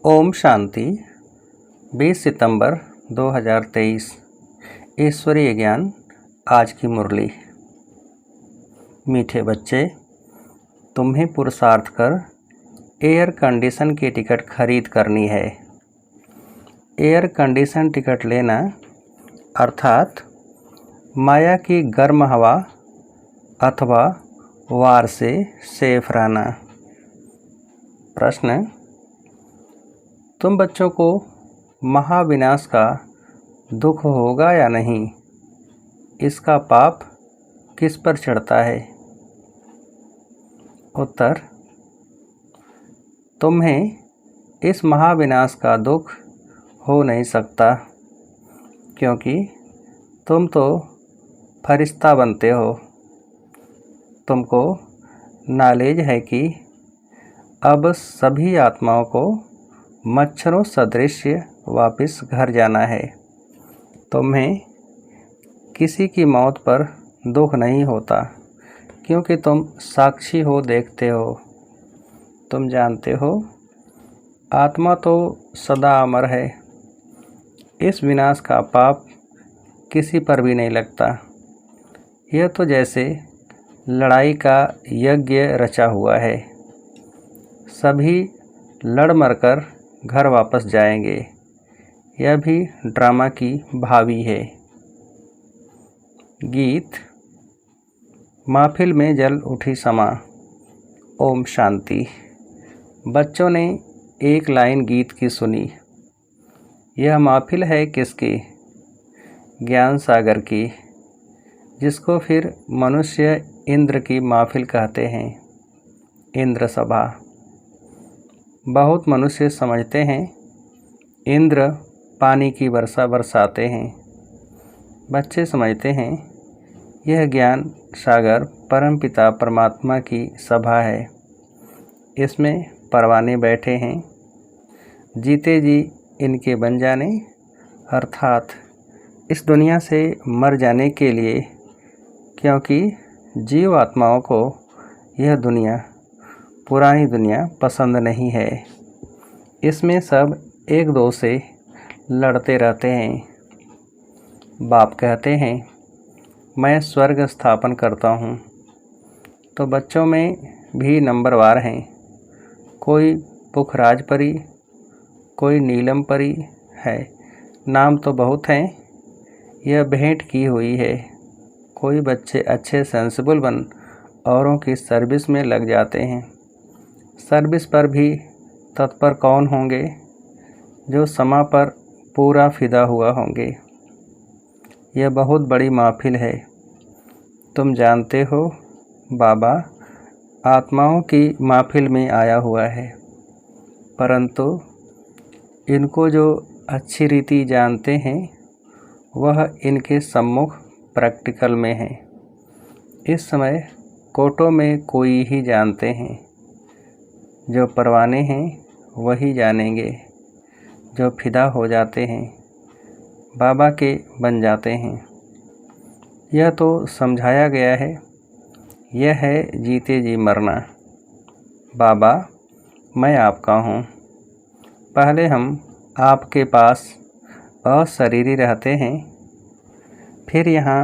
ओम शांति। 20 सितंबर 2023। ईश्वरीय ज्ञान। आज की मुरली। मीठे बच्चे, तुम्हें पुरुषार्थ कर एयर कंडीशन की टिकट खरीद करनी है। एयर कंडीशन टिकट लेना अर्थात माया की गर्म हवा अथवा वार से सेफ रहना। प्रश्न: तुम बच्चों को महाविनाश का दुख होगा या नहीं? इसका पाप किस पर चढ़ता है? उत्तर: तुम्हें इस महाविनाश का दुख हो नहीं सकता, क्योंकि तुम तो फरिश्ता बनते हो। तुमको नॉलेज है कि अब सभी आत्माओं को मच्छरों सदृश वापस घर जाना है। तुम्हें किसी की मौत पर दुख नहीं होता, क्योंकि तुम साक्षी हो, देखते हो। तुम जानते हो आत्मा तो सदा अमर है। इस विनाश का पाप किसी पर भी नहीं लगता। यह तो जैसे लड़ाई का यज्ञ रचा हुआ है। सभी लड़ मरकर घर वापस जाएंगे। यह भी ड्रामा की भावी है। गीत। महफिल में जल उठी समा। ओम शांति। बच्चों ने एक लाइन गीत की सुनी। यह महफिल है किसकी? ज्ञान सागर की, जिसको फिर मनुष्य इंद्र की महफिल कहते हैं। इंद्र सभा। बहुत मनुष्य समझते हैं इंद्र पानी की वर्षा बरसाते हैं। बच्चे समझते हैं यह ज्ञान सागर परमपिता परमात्मा की सभा है। इसमें परवाने बैठे हैं। जीते जी इनके बन जाने, अर्थात इस दुनिया से मर जाने के लिए, क्योंकि जीव आत्माओं को यह दुनिया, पुरानी दुनिया पसंद नहीं है। इसमें सब एक दो से लड़ते रहते हैं। बाप कहते हैं मैं स्वर्ग स्थापन करता हूँ, तो बच्चों में भी नंबरवार हैं। कोई पुखराज परी, कोई नीलम परी है। नाम तो बहुत हैं। यह भेंट की हुई है। कोई बच्चे अच्छे सेंसिबल बन औरों की सर्विस में लग जाते हैं। सर्विस पर भी तत्पर कौन होंगे? जो समा पर पूरा फिदा हुआ होंगे। यह बहुत बड़ी महफिल है। तुम जानते हो बाबा आत्माओं की महफिल में आया हुआ है, परंतु इनको जो अच्छी रीति जानते हैं वह इनके सम्मुख प्रैक्टिकल में है। इस समय कोटों में कोई ही जानते हैं। जो परवाने हैं वही जानेंगे। जो फिदा हो जाते हैं बाबा के बन जाते हैं। यह तो समझाया गया है। यह है जीते जी मरना। बाबा मैं आपका हूँ। पहले हम आपके पास अशरीरी रहते हैं, फिर यहाँ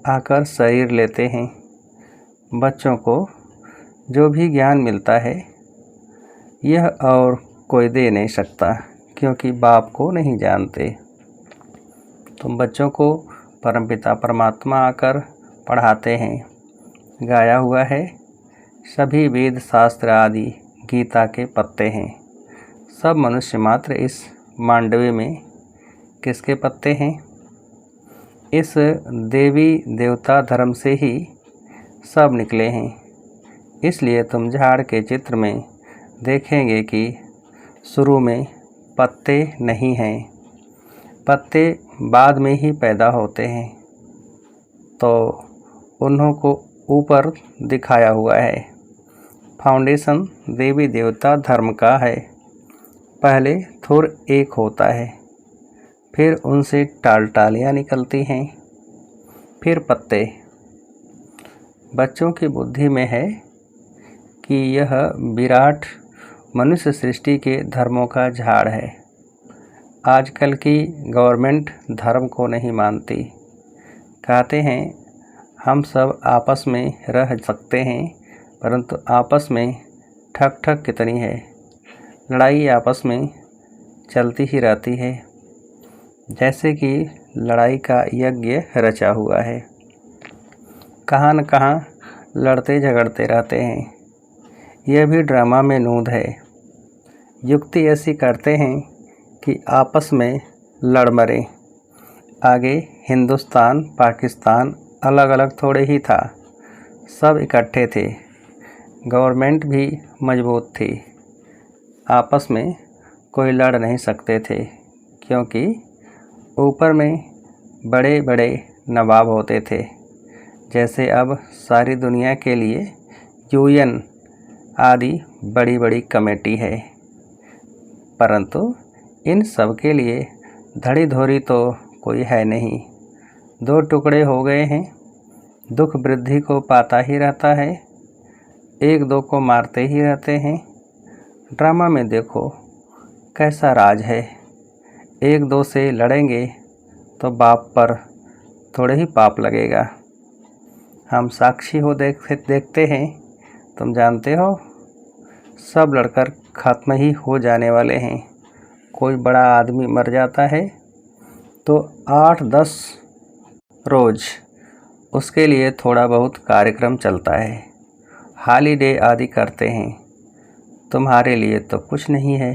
आकर शरीर लेते हैं। बच्चों को जो भी ज्ञान मिलता है यह और कोई दे नहीं सकता, क्योंकि बाप को नहीं जानते। तुम बच्चों को परमपिता परमात्मा आकर पढ़ाते हैं। गाया हुआ है सभी वेद शास्त्र आदि गीता के पत्ते हैं। सब मनुष्य मात्र इस मांडवे में किसके पत्ते हैं? इस देवी देवता धर्म से ही सब निकले हैं। इसलिए तुम झाड़ के चित्र में देखेंगे कि शुरू में पत्ते नहीं हैं। पत्ते बाद में ही पैदा होते हैं, तो उन्हों को ऊपर दिखाया हुआ है। फाउंडेशन देवी देवता धर्म का है। पहले थोर एक होता है, फिर उनसे टालियाँ निकलती हैं, फिर पत्ते। बच्चों की बुद्धि में है कि यह विराट मनुष्य सृष्टि के धर्मों का झाड़ है। आजकल की गवर्नमेंट धर्म को नहीं मानती। कहते हैं हम सब आपस में रह सकते हैं, परंतु आपस में ठक ठक कितनी है। लड़ाई आपस में चलती ही रहती है, जैसे कि लड़ाई का यज्ञ रचा हुआ है। कहाँ न कहाँ लड़ते झगड़ते रहते हैं। यह भी ड्रामा में नूद है। युक्ति ऐसी करते हैं कि आपस में लड़ मरे। आगे हिंदुस्तान पाकिस्तान अलग अलग थोड़े ही था, सब इकट्ठे थे। गवर्नमेंट भी मजबूत थी। आपस में कोई लड़ नहीं सकते थे, क्योंकि ऊपर में बड़े बड़े नवाब होते थे। जैसे अब सारी दुनिया के लिए यूएन आदि बड़ी बड़ी कमेटी है, परंतु इन सब के लिए धड़ी धोरी तो कोई है नहीं। दो टुकड़े हो गए हैं, दुख वृद्धि को पाता ही रहता है, एक दो को मारते ही रहते हैं। ड्रामा में देखो कैसा राज है। एक दो से लड़ेंगे तो बाप पर थोड़े ही पाप लगेगा। हम साक्षी हो देखते हैं, तुम जानते हो सब लड़कर खत्म ही हो जाने वाले हैं। कोई बड़ा आदमी मर जाता है तो 8-10 रोज़ उसके लिए थोड़ा बहुत कार्यक्रम चलता है, हॉलीडे आदि करते हैं। तुम्हारे लिए तो कुछ नहीं है,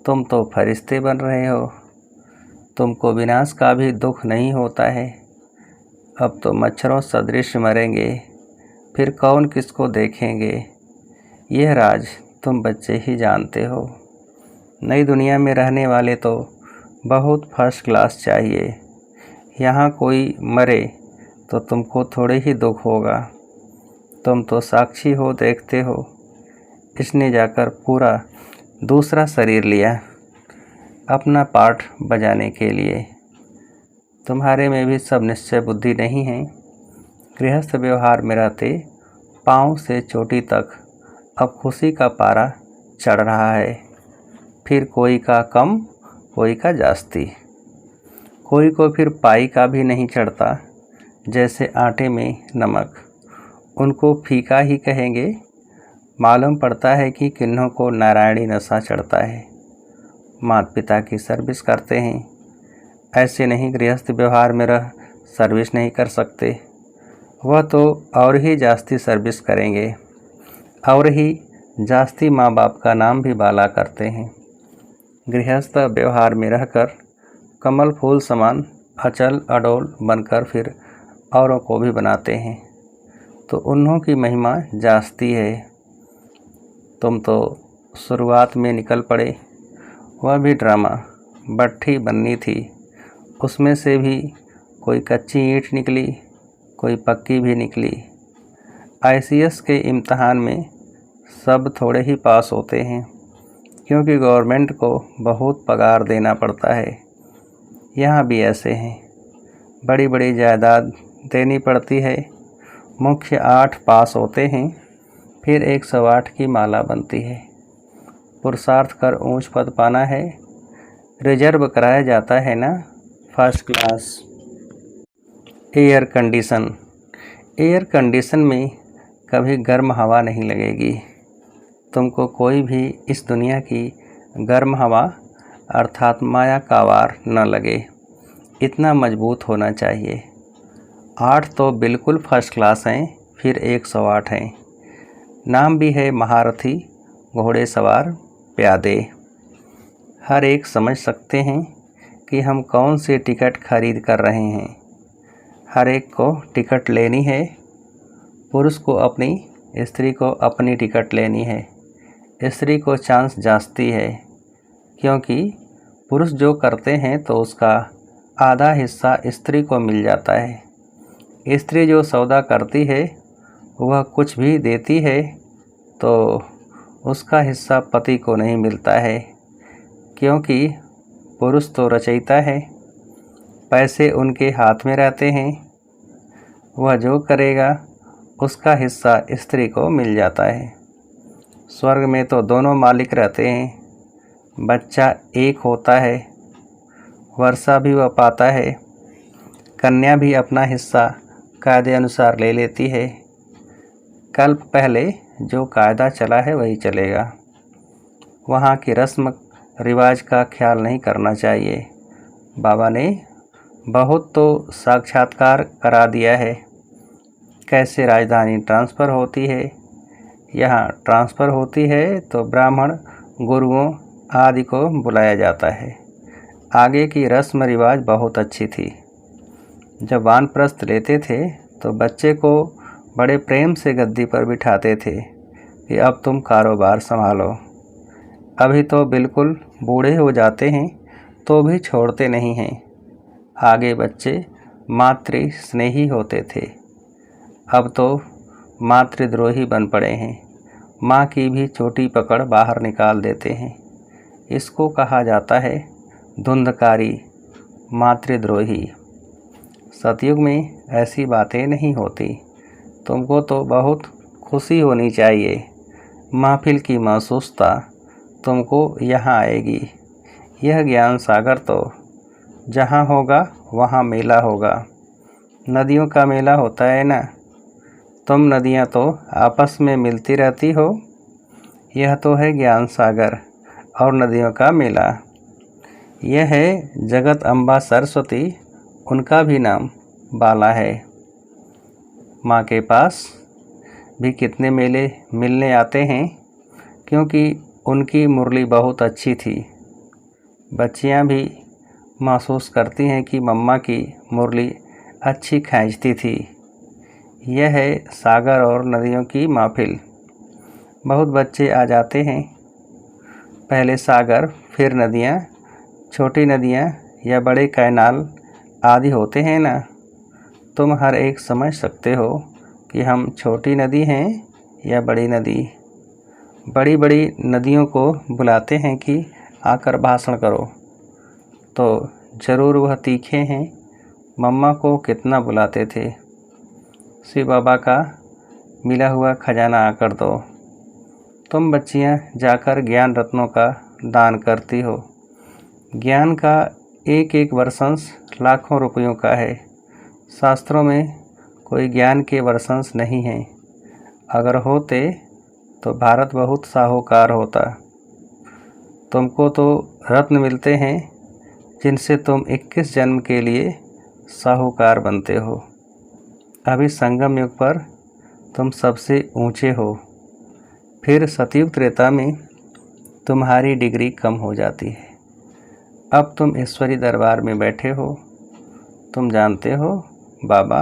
तुम तो फरिश्ते बन रहे हो। तुमको विनाश का भी दुख नहीं होता है। अब तो मच्छरों सदृश मरेंगे, फिर कौन किसको देखेंगे। यह राज तुम बच्चे ही जानते हो। नई दुनिया में रहने वाले तो बहुत फर्स्ट क्लास चाहिए। यहाँ कोई मरे तो तुमको थोड़े ही दुख होगा। तुम तो साक्षी हो देखते हो, इसने जाकर पूरा दूसरा शरीर लिया अपना पाठ बजाने के लिए। तुम्हारे में भी सब निश्चय बुद्धि नहीं है। गृहस्थ व्यवहार में रहते पाँव से चोटी तक अब खुशी का पारा चढ़ रहा है। फिर कोई का कम कोई का जास्ती, कोई को फिर पाई का भी नहीं चढ़ता। जैसे आटे में नमक, उनको फीका ही कहेंगे। मालूम पड़ता है कि किन्हों को नारायणी नशा चढ़ता है। माता पिता की सर्विस करते हैं, ऐसे नहीं गृहस्थ व्यवहार में रह सर्विस नहीं कर सकते। वह तो और ही जास्ती सर्विस करेंगे, और ही जास्ती माँ बाप का नाम भी बाला करते हैं। गृहस्थ व्यवहार में रहकर कमल फूल समान अचल अडोल बनकर फिर औरों को भी बनाते हैं, तो उन्हों की महिमा जास्ती है। तुम तो शुरुआत में निकल पड़े। वह भी ड्रामा भट्ठी बननी थी, उसमें से भी कोई कच्ची ईंट निकली, कोई पक्की भी निकली। आईसीएस के इम्तहान में सब थोड़े ही पास होते हैं, क्योंकि गवर्नमेंट को बहुत पगार देना पड़ता है। यहाँ भी ऐसे हैं, बड़ी बड़ी जायदाद देनी पड़ती है। मुख्य 8 पास होते हैं, फिर 108 की माला बनती है। पुरुषार्थ कर ऊंच पद पाना है, रिजर्व कराया जाता है ना फर्स्ट क्लास। एयर कंडीशन में कभी गर्म हवा नहीं लगेगी। तुमको कोई भी इस दुनिया की गर्म हवा अर्थात माया का वार न लगे, इतना मजबूत होना चाहिए। 8 तो बिल्कुल फर्स्ट क्लास हैं, फिर 108 हैं। नाम भी है महारथी, घोड़े सवार, प्यादे। हर एक समझ सकते हैं कि हम कौन सी टिकट खरीद कर रहे हैं। हर एक को टिकट लेनी है। पुरुष को अपनी, स्त्री को अपनी टिकट लेनी है। स्त्री को चांस जास्ती है, क्योंकि पुरुष जो करते हैं तो उसका आधा हिस्सा स्त्री को मिल जाता है। स्त्री जो सौदा करती है वह कुछ भी देती है तो उसका हिस्सा पति को नहीं मिलता है, क्योंकि पुरुष तो रचयिता है, पैसे उनके हाथ में रहते हैं। वह जो करेगा उसका हिस्सा स्त्री को मिल जाता है। स्वर्ग में तो दोनों मालिक रहते हैं। बच्चा एक होता है, वर्षा भी वह पाता है, कन्या भी अपना हिस्सा कायदे अनुसार ले लेती है। कल्प पहले जो कायदा चला है वही चलेगा। वहाँ की रस्म रिवाज का ख्याल नहीं करना चाहिए। बाबा ने बहुत तो साक्षात्कार करा दिया है। कैसे राजधानी ट्रांसफ़र होती है, यहाँ ट्रांसफ़र होती है तो ब्राह्मण गुरुओं आदि को बुलाया जाता है। आगे की रस्म रिवाज बहुत अच्छी थी। जब वानप्रस्थ लेते थे तो बच्चे को बड़े प्रेम से गद्दी पर बिठाते थे कि अब तुम कारोबार संभालो। अभी तो बिल्कुल बूढ़े हो जाते हैं तो भी छोड़ते नहीं हैं। आगे बच्चे मातृ स्नेही होते थे, अब तो मातृद्रोही बन पड़े हैं। माँ की भी छोटी पकड़ बाहर निकाल देते हैं। इसको कहा जाता है धुंधकारी, मातृद्रोही। सतयुग में ऐसी बातें नहीं होती। तुमको तो बहुत खुशी होनी चाहिए। महफिल की महसूसता तुमको यहाँ आएगी। यह ज्ञान सागर तो जहाँ होगा वहाँ मेला होगा। नदियों का मेला होता है ना, तुम नदियाँ तो आपस में मिलती रहती हो। यह तो है ज्ञान सागर और नदियों का मेला। यह है जगत अम्बा सरस्वती, उनका भी नाम बाला है। माँ के पास भी कितने मेले मिलने आते हैं, क्योंकि उनकी मुरली बहुत अच्छी थी। बच्चियाँ भी महसूस करती हैं कि मम्मा की मुरली अच्छी खींचती थी। यह है सागर और नदियों की महफिल। बहुत बच्चे आ जाते हैं, पहले सागर फिर नदियाँ, छोटी नदियाँ या बड़े कैनाल आदि होते हैं ना। तुम हर एक समझ सकते हो कि हम छोटी नदी हैं या बड़ी नदी। बड़ी बड़ी नदियों को बुलाते हैं कि आकर भाषण करो, तो ज़रूर वह तीखे हैं। मम्मा को कितना बुलाते थे, शिव बाबा का मिला हुआ खजाना आकर दो। तुम बच्चियां जाकर ज्ञान रत्नों का दान करती हो। ज्ञान का एक एक वर्षंश लाखों रुपयों का है। शास्त्रों में कोई ज्ञान के वर्षंश नहीं हैं। अगर होते तो भारत बहुत साहूकार होता। तुमको तो रत्न मिलते हैं जिनसे तुम 21 जन्म के लिए साहूकार बनते हो। अभी संगम युग पर तुम सबसे ऊंचे हो, फिर सतयुग त्रेता में तुम्हारी डिग्री कम हो जाती है। अब तुम ईश्वरी दरबार में बैठे हो। तुम जानते हो बाबा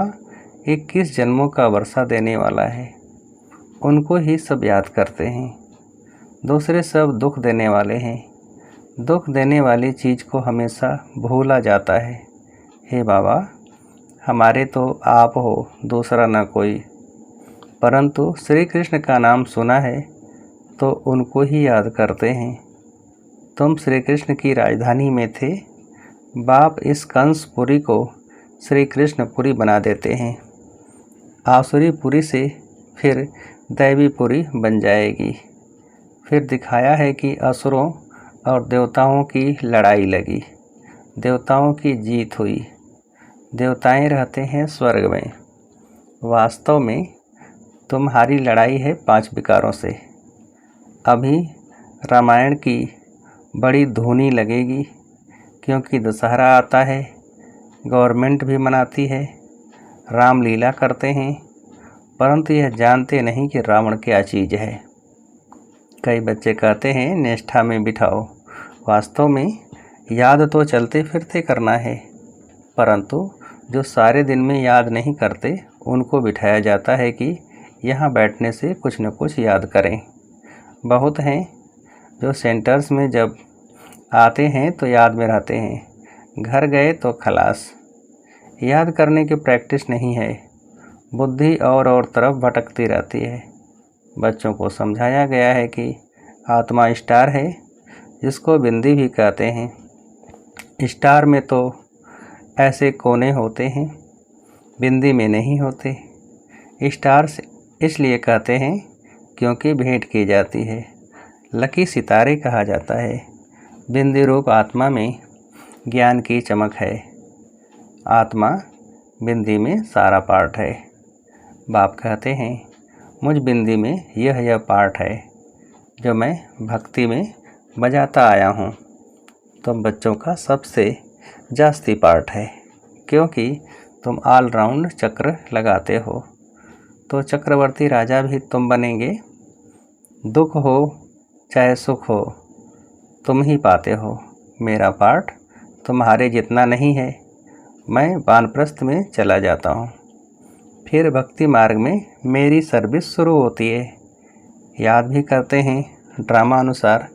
21 जन्मों का वर्षा देने वाला है। उनको ही सब याद करते हैं। दूसरे सब दुख देने वाले हैं। दुख देने वाली चीज़ को हमेशा भूला जाता है। हे बाबा, हमारे तो आप हो, दूसरा न कोई। परंतु श्री कृष्ण का नाम सुना है तो उनको ही याद करते हैं। तुम श्री कृष्ण की राजधानी में थे। बाप इस कंसपुरी को श्री कृष्णपुरी बना देते हैं। आसुरीपुरी से फिर दैवीपुरी बन जाएगी। फिर दिखाया है कि असुरों और देवताओं की लड़ाई लगी। देवताओं की जीत हुई। देवताएं रहते हैं स्वर्ग में। वास्तव में तुम्हारी लड़ाई है 5 विकारों से। अभी रामायण की बड़ी धूनी लगेगी, क्योंकि दशहरा आता है, गवर्नमेंट भी मनाती है, रामलीला करते हैं, परंतु यह जानते नहीं कि रावण क्या चीज़ है। कई बच्चे कहते हैं निष्ठा में बिठाओ। वास्तव में याद तो चलते फिरते करना है, परंतु जो सारे दिन में याद नहीं करते उनको बिठाया जाता है कि यहाँ बैठने से कुछ न कुछ याद करें। बहुत हैं जो सेंटर्स में जब आते हैं तो याद में रहते हैं, घर गए तो खलास। याद करने की प्रैक्टिस नहीं है, बुद्धि और तरफ भटकती रहती है। बच्चों को समझाया गया है कि आत्मा स्टार है, जिसको बिंदी भी कहते हैं। स्टार में तो ऐसे कोने होते हैं, बिंदी में नहीं होते। स्टार्स इसलिए कहते हैं क्योंकि भेंट की जाती है। लकी सितारे कहा जाता है। बिंदी रूप आत्मा में ज्ञान की चमक है। आत्मा बिंदी में सारा पार्ट है। बाप कहते हैं, मुझ बिंदी में यह पार्ट है जो मैं भक्ति में बजाता आया हूँ। तुम बच्चों का सबसे जास्ती पार्ट है, क्योंकि तुम ऑलराउंड चक्र लगाते हो। तो चक्रवर्ती राजा भी तुम बनेंगे। दुख हो चाहे सुख हो, तुम ही पाते हो। मेरा पार्ट तुम्हारे जितना नहीं है। मैं वानप्रस्थ में चला जाता हूँ, फिर भक्ति मार्ग में मेरी सर्विस शुरू होती है। याद भी करते हैं ड्रामा अनुसार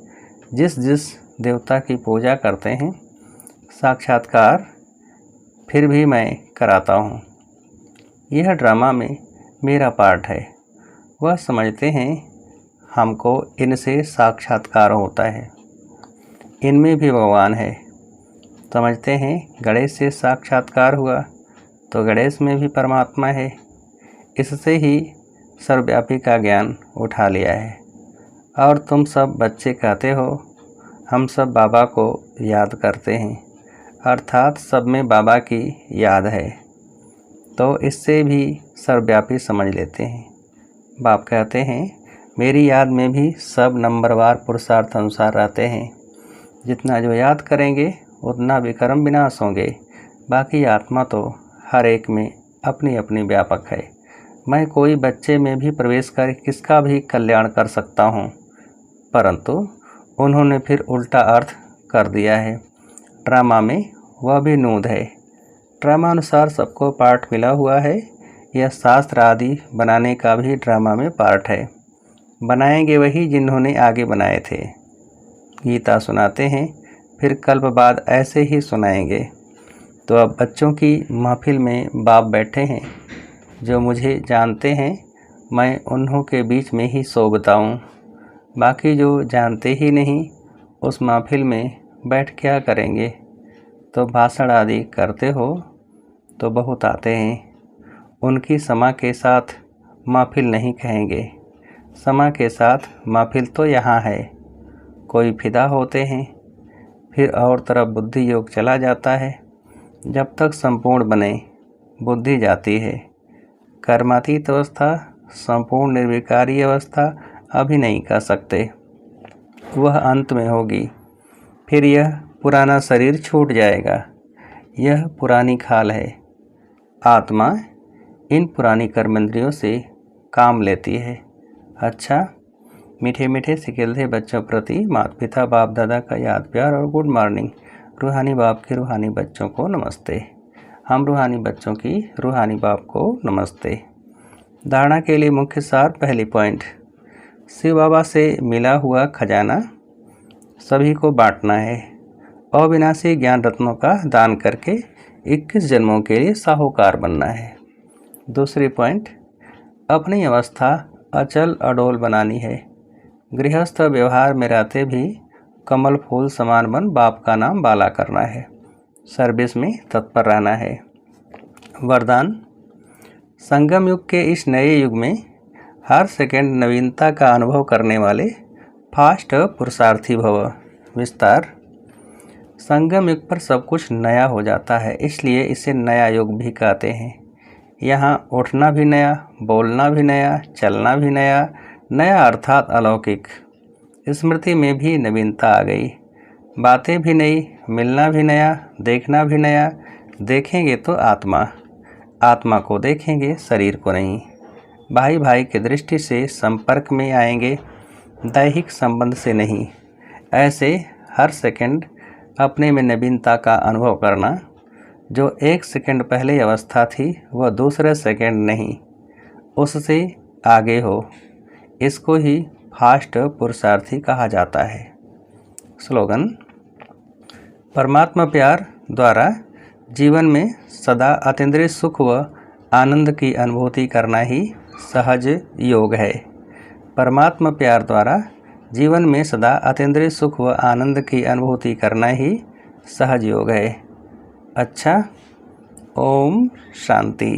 जिस जिस देवता की पूजा करते हैं, साक्षात्कार फिर भी मैं कराता हूँ। यह ड्रामा में मेरा पार्ट है। वह समझते हैं हमको इनसे साक्षात्कार होता है, इनमें भी भगवान है। समझते हैं गणेश से साक्षात्कार हुआ तो गणेश में भी परमात्मा है। इससे ही सर्वव्यापी का ज्ञान उठा लिया है। और तुम सब बच्चे कहते हो हम सब बाबा को याद करते हैं, अर्थात सब में बाबा की याद है, तो इससे भी सर्वव्यापी समझ लेते हैं। बाप कहते हैं मेरी याद में भी सब नंबरवार पुरुषार्थ अनुसार रहते हैं। जितना जो याद करेंगे उतना विक्रम विनाश होंगे। बाकी आत्मा तो हर एक में अपनी अपनी व्यापक है। मैं कोई बच्चे में भी प्रवेश कर किसका भी कल्याण कर सकता हूँ, परंतु उन्होंने फिर उल्टा अर्थ कर दिया है। ड्रामा में वह भी नूद है। ड्रामा अनुसार सबको पार्ट मिला हुआ है। यह शास्त्र आदि बनाने का भी ड्रामा में पार्ट है। बनाएंगे वही जिन्होंने आगे बनाए थे। गीता सुनाते हैं, फिर कल्प बाद ऐसे ही सुनाएंगे। तो अब बच्चों की महफिल में बाप बैठे हैं जो मुझे जानते हैं। मैं उन्हों के बीच में ही सो बताऊँ। बाकी जो जानते ही नहीं उस महफिल में बैठ क्या करेंगे। तो भाषण आदि करते हो तो बहुत आते हैं। उनकी समा के साथ महफिल नहीं कहेंगे। समा के साथ महफिल तो यहाँ है। कोई फिदा होते हैं, फिर और तरफ बुद्धि योग चला जाता है। जब तक संपूर्ण बने बुद्धि जाती है। कर्मातीत अवस्था, संपूर्ण निर्विकारी अवस्था अभी नहीं कर सकते, वह अंत में होगी। फिर यह पुराना शरीर छूट जाएगा। यह पुरानी खाल है। आत्मा इन पुरानी कर्मेंद्रियों से काम लेती है। अच्छा, मीठे मीठे सिकिलते बच्चों प्रति माता पिता बाप दादा का याद प्यार और गुड मॉर्निंग। रूहानी बाप के रूहानी बच्चों को नमस्ते। हम रूहानी बच्चों की रूहानी बाप को नमस्ते। धारणा के लिए मुख्य सार। पहली पॉइंट, शिव बाबा से मिला हुआ खजाना सभी को बांटना है। अविनाशी ज्ञान रत्नों का दान करके 21 जन्मों के लिए साहूकार बनना है। दूसरी पॉइंट, अपनी अवस्था अचल अडोल बनानी है। गृहस्थ व्यवहार में रहते भी कमल फूल समान बन बाप का नाम बाला करना है। सर्विस में तत्पर रहना है। वरदान, संगम युग के इस नए युग में हर सेकंड नवीनता का अनुभव करने वाले फास्ट पुरुषार्थी भव। विस्तार, संगम युग पर सब कुछ नया हो जाता है, इसलिए इसे नया युग भी कहते हैं। यहाँ उठना भी नया, बोलना भी नया, चलना भी नया, नया अर्थात अलौकिक। स्मृति में भी नवीनता आ गई। बातें भी नई, मिलना भी नया, देखना भी नया। देखेंगे तो आत्मा, आत्मा को देखेंगे, शरीर को नहीं। भाई भाई की दृष्टि से संपर्क में आएंगे, दैहिक संबंध से नहीं। ऐसे हर सेकंड अपने में नवीनता का अनुभव करना। जो एक सेकंड पहले अवस्था थी वह दूसरे सेकंड नहीं, उससे आगे हो। इसको ही फास्ट पुरुषार्थी कहा जाता है। स्लोगन, परमात्मा प्यार द्वारा जीवन में सदा अतीन्द्रिय सुख व आनंद की अनुभूति करना ही सहज योग है। परमात्मा प्यार द्वारा जीवन में सदा अतीन्द्रिय सुख व आनंद की अनुभूति करना ही सहज योग है। अच्छा, ओम शांति।